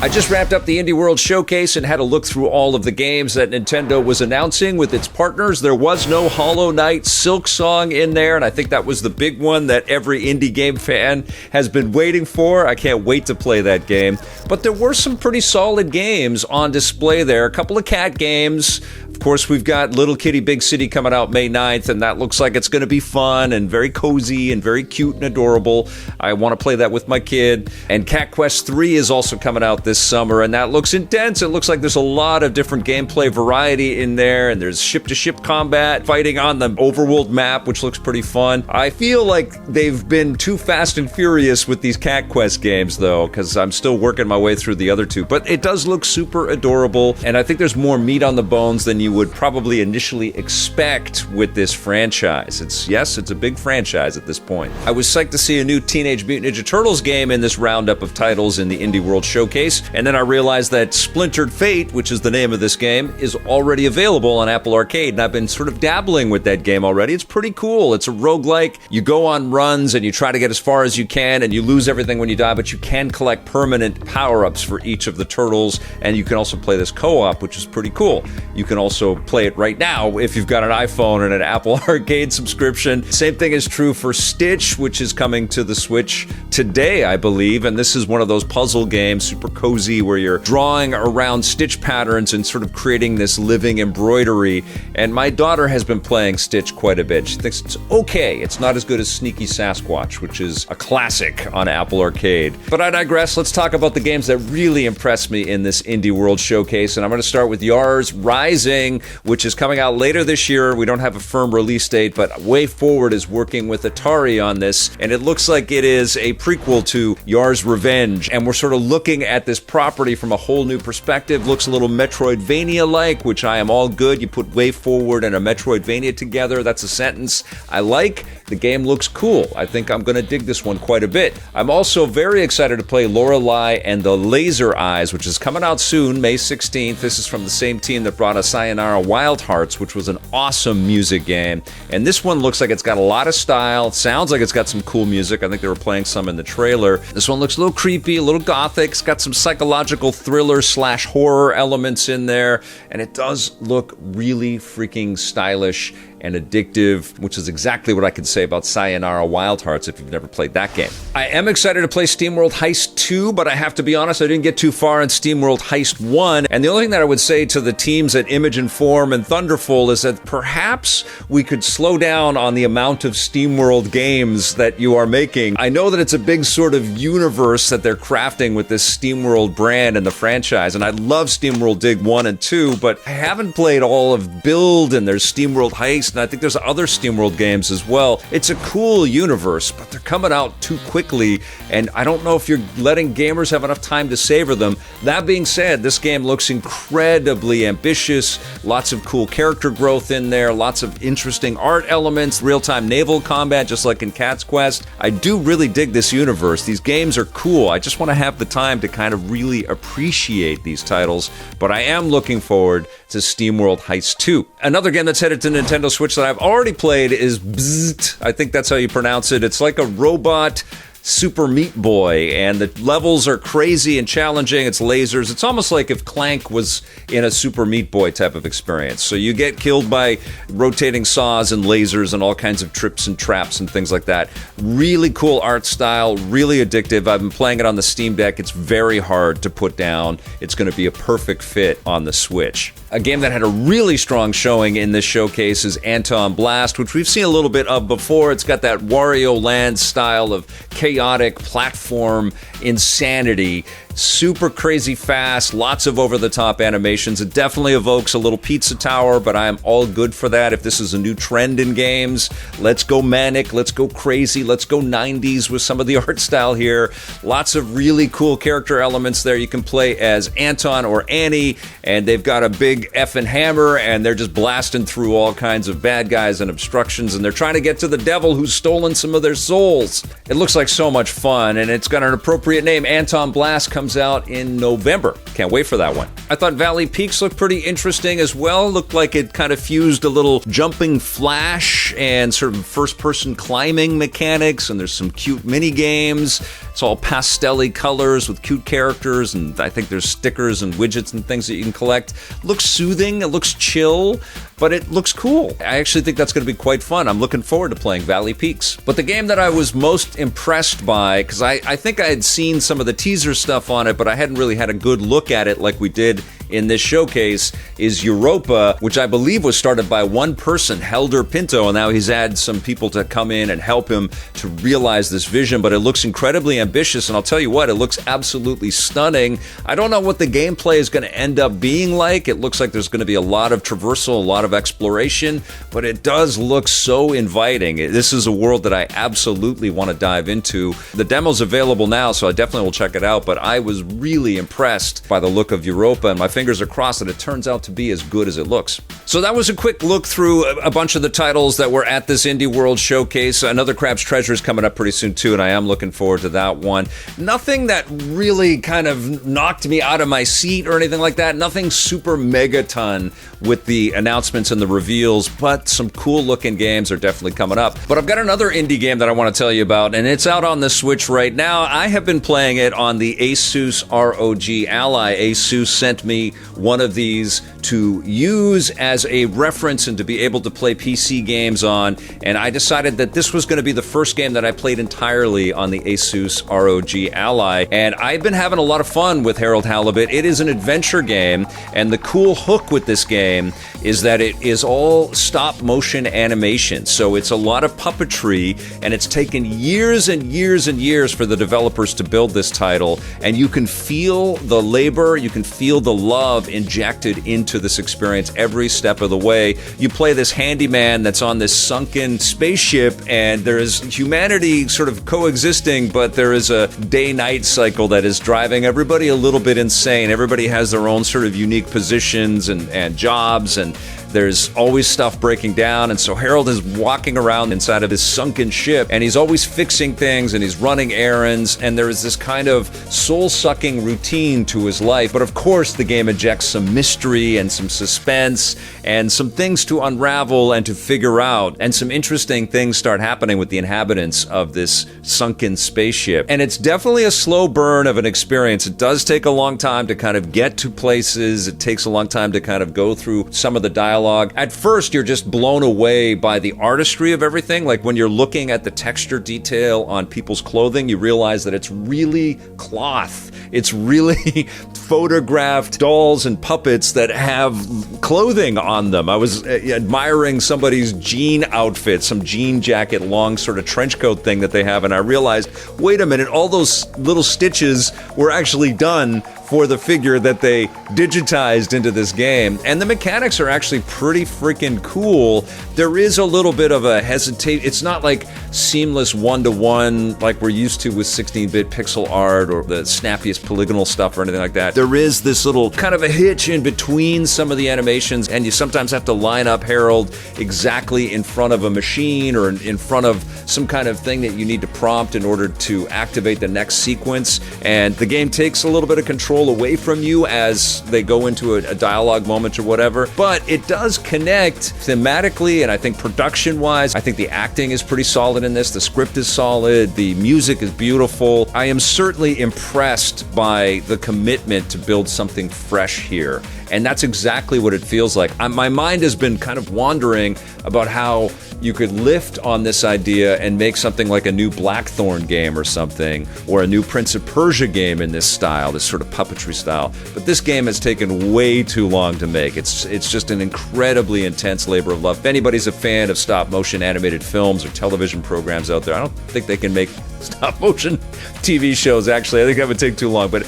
I just wrapped up the Indie World Showcase and had a look through all of the games that Nintendo was announcing with its partners. There was no Hollow Knight Silksong in there, and I think that was the big one that every indie game fan has been waiting for. I can't wait to play that game. But there were some pretty solid games on display there. A couple of cat games. Of course, we've got Little Kitty Big City coming out May 9th, and that looks like it's going to be fun and very cozy and very cute and adorable. I want to play that with my kid. And Cat Quest 3 is also coming out this summer, and that looks intense. It looks like there's a lot of different gameplay variety in there, and there's ship-to-ship combat, fighting on the overworld map, which looks pretty fun. I feel like they've been too fast and furious with these Cat Quest games, though, because I'm still working my way through the other two. But it does look super adorable, and I think there's more meat on the bones than you would probably initially expect with this franchise. It's a big franchise at this point. I was psyched to see a new Teenage Mutant Ninja Turtles game in this roundup of titles in the Indie World Showcase, and then I realized that Splintered Fate, which is the name of this game, is already available on Apple Arcade, and I've been sort of dabbling with that game already. It's pretty cool. It's a roguelike. You go on runs and you try to get as far as you can, and you lose everything when you die, but you can collect permanent power-ups for each of the turtles, and you can also play this co-op, which is pretty cool. You can also play it right now if you've got an iPhone and an Apple Arcade subscription. Same thing is true for Stitch, which is coming to the Switch today, I believe, and this is one of those puzzle games, super cozy, where you're drawing around Stitch patterns and sort of creating this living embroidery. And my daughter has been playing Stitch quite a bit. She thinks it's okay. It's not as good as Sneaky Sasquatch, which is a classic on Apple Arcade. But I digress. Let's talk about the games that really impressed me in this Indie World Showcase, and I'm going to start with Yars Rising, which is coming out later this year. We don't have a firm release date, but WayForward is working with Atari on this, and it looks like it is a prequel to Yars Revenge, and we're sort of looking at this property from a whole new perspective. Looks a little Metroidvania-like, which I am all good. You put WayForward and a Metroidvania together, that's a sentence I like. The game looks cool. I think I'm going to dig this one quite a bit. I'm also very excited to play Lorelai and the Laser Eyes, which is coming out soon, May 16th. This is from the same team that brought us Sayonara Wild Hearts, which was an awesome music game. And this one looks like it's got a lot of style. It sounds like it's got some cool music. I think they were playing some in the trailer. This one looks a little creepy, a little gothic. It's got some psychological thriller/horror elements in there. And it does look really freaking stylish and addictive, which is exactly what I could say about Sayonara Wild Hearts if you've never played that game. I am excited to play SteamWorld Heist 2, but I have to be honest, I didn't get too far in SteamWorld Heist 1, and the only thing that I would say to the teams at Image and Form and Thunderful is that perhaps we could slow down on the amount of SteamWorld games that you are making. I know that it's a big sort of universe that they're crafting with this SteamWorld brand and the franchise, and I love SteamWorld Dig 1 and 2, but I haven't played all of Build, and there's SteamWorld Heist, and I think there's other SteamWorld games as well. It's a cool universe, but they're coming out too quickly, and I don't know if you're letting gamers have enough time to savor them. That being said, this game looks incredibly ambitious, lots of cool character growth in there, lots of interesting art elements, real-time naval combat, just like in Cat's Quest. I do really dig this universe. These games are cool. I just want to have the time to kind of really appreciate these titles, but I am looking forward to SteamWorld Heist 2. Another game that's headed to Nintendo Switch that I've already played is Bzzzt. I think that's how you pronounce it. It's like a robot Super Meat Boy, and the levels are crazy and challenging. It's lasers. It's almost like if Clank was in a Super Meat Boy type of experience. So you get killed by rotating saws and lasers and all kinds of trips and traps and things like that. Really cool art style, really addictive. I've been playing it on the Steam Deck. It's very hard to put down. It's going to be a perfect fit on the Switch. A game that had a really strong showing in this showcase is Antonblast, which we've seen a little bit of before. It's got that Wario Land style of chaotic platform insanity. Super crazy fast, lots of over-the-top animations. It definitely evokes a little Pizza Tower, but I am all good for that. If this is a new trend in games, let's go manic, let's go crazy, let's go 90s with some of the art style here. Lots of really cool character elements there. You can play as Anton or Annie, and they've got a big effing hammer, and they're just blasting through all kinds of bad guys and obstructions, and they're trying to get to the devil who's stolen some of their souls. It looks like so much fun, and it's got an appropriate name. Antonblast comes out in November. Can't wait for that one. I thought Valley Peaks looked pretty interesting as well. Looked like it kind of fused a little jumping flash and sort of first-person climbing mechanics, and there's some cute mini games. It's all pastel-y colors with cute characters, and I think there's stickers and widgets and things that you can collect. Looks soothing, it looks chill, but it looks cool. I actually think that's going to be quite fun. I'm looking forward to playing Valley Peaks. But the game that I was most impressed by, because I think I had seen some of the teaser stuff on it, but I hadn't really had a good look at it like we did in this showcase, is Europa, which I believe was started by one person, Helder Pinto, and now he's had some people to come in and help him to realize this vision, but it looks incredibly ambitious, and I'll tell you what, it looks absolutely stunning. I don't know what the gameplay is going to end up being like. It looks like there's going to be a lot of traversal, a lot of exploration, but it does look so inviting. This is a world that I absolutely want to dive into. The demo's available now, so I definitely will check it out, but I was really impressed by the look of Europa, and my fingers are crossed that it turns out to be as good as it looks. So that was a quick look through a bunch of the titles that were at this Indie World Showcase. Another Crab's Treasure is coming up pretty soon too, and I am looking forward to that one. Nothing that really kind of knocked me out of my seat or anything like that. Nothing super megaton with the announcements and the reveals, but some cool looking games are definitely coming up. But I've got another indie game that I want to tell you about, and it's out on the Switch right now. I have been playing it on the Asus ROG Ally. Asus sent me one of these to use as a reference and to be able to play PC games on, and I decided that this was going to be the first game that I played entirely on the Asus ROG Ally, and I've been having a lot of fun with Harold Halibut. It is an adventure game, and the cool hook with this game is that it is all stop motion animation, so it's a lot of puppetry, and it's taken years and years and years for the developers to build this title, and you can feel the labor, you can feel the love injected into this experience every step of the way. You play this handyman that's on this sunken spaceship, and there is humanity sort of coexisting, but there is a day-night cycle that is driving everybody a little bit insane. Everybody has their own sort of unique positions and jobs, and there's always stuff breaking down, and so Harold is walking around inside of his sunken ship, and he's always fixing things, and he's running errands, and there is this kind of soul-sucking routine to his life. But of course, the game injects some mystery and some suspense and some things to unravel and to figure out, and some interesting things start happening with the inhabitants of this sunken spaceship. And it's definitely a slow burn of an experience. It does take a long time to kind of get to places. It takes a long time to kind of go through some of the dialogue. At first, you're just blown away by the artistry of everything. Like when you're looking at the texture detail on people's clothing, you realize that it's really cloth. It's really photographed dolls and puppets that have clothing on them. I was admiring somebody's jean outfit, some jean jacket, long sort of trench coat thing that they have, and I realized, wait a minute, all those little stitches were actually done for the figure that they digitized into this game. And the mechanics are actually pretty freaking cool. There is a little bit of a hesitate. It's not like seamless one-to-one like we're used to with 16-bit pixel art or the snappiest polygonal stuff or anything like that. There is this little kind of a hitch in between some of the animations, and you sometimes have to line up Harold exactly in front of a machine or in front of some kind of thing that you need to prompt in order to activate the next sequence. And the game takes a little bit of control away from you as they go into a dialogue moment or whatever, but it does connect thematically, and I think production-wise, I think the acting is pretty solid in this, the script is solid, the music is beautiful. I am certainly impressed by the commitment to build something fresh here, and that's exactly what it feels like. My mind has been kind of wandering about how you could lift on this idea and make something like a new Blackthorn game or something, or a new Prince of Persia game in this style, this sort of puppetry style. But this game has taken way too long to make. It's just an incredibly intense labor of love. If anybody's a fan of stop-motion animated films or television programs out there, I don't think they can make stop-motion TV shows, actually. I think that would take too long. But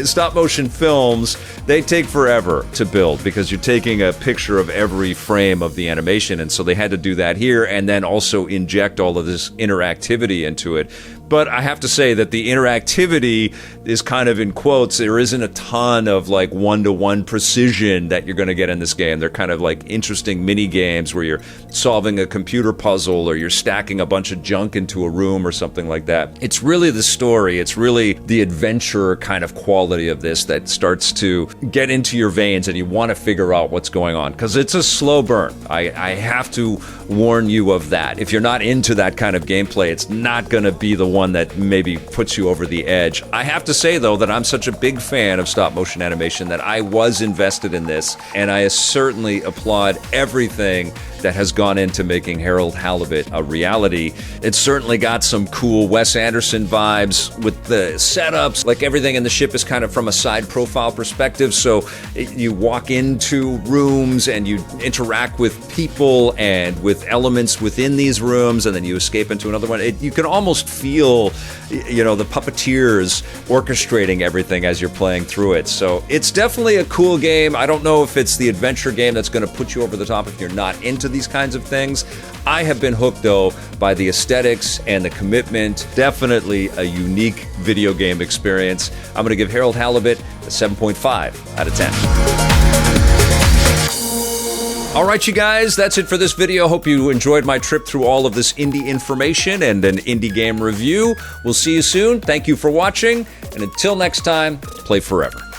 stop-motion films, they take forever to build because you're taking a picture of every frame of the animation, and so they had to do that here and then also inject all of this interactivity into it. But I have to say that the interactivity is kind of in quotes. There isn't a ton of like one-to-one precision that you're going to get in this game. They're kind of like interesting mini games where you're solving a computer puzzle or you're stacking a bunch of junk into a room or something like that. It's really the story. It's really the adventure kind of quality of this that starts to get into your veins and you want to figure out what's going on, because it's a slow burn. I have to warn you of that. If you're not into that kind of gameplay, it's not going to be the one one that maybe puts you over the edge. I have to say, though, that I'm such a big fan of stop motion animation that I was invested in this, and I certainly applaud everything that has gone into making Harold Halibut a reality. It's certainly got some cool Wes Anderson vibes with the setups, like everything in the ship is kind of from a side profile perspective, so you walk into rooms and you interact with people and with elements within these rooms, and then you escape into another one. You can almost feel, you know, the puppeteers orchestrating everything as you're playing through it. So it's definitely a cool game. I don't know if it's the adventure game that's going to put you over the top if you're not into these kinds of things. I have been hooked, though, by the aesthetics and the commitment. Definitely a unique video game experience. I'm going to give Harold Halibut a 7.5 out of 10. All right, you guys, that's it for this video. Hope you enjoyed my trip through all of this indie information and an indie game review. We'll see you soon. Thank you for watching, and until next time, play forever.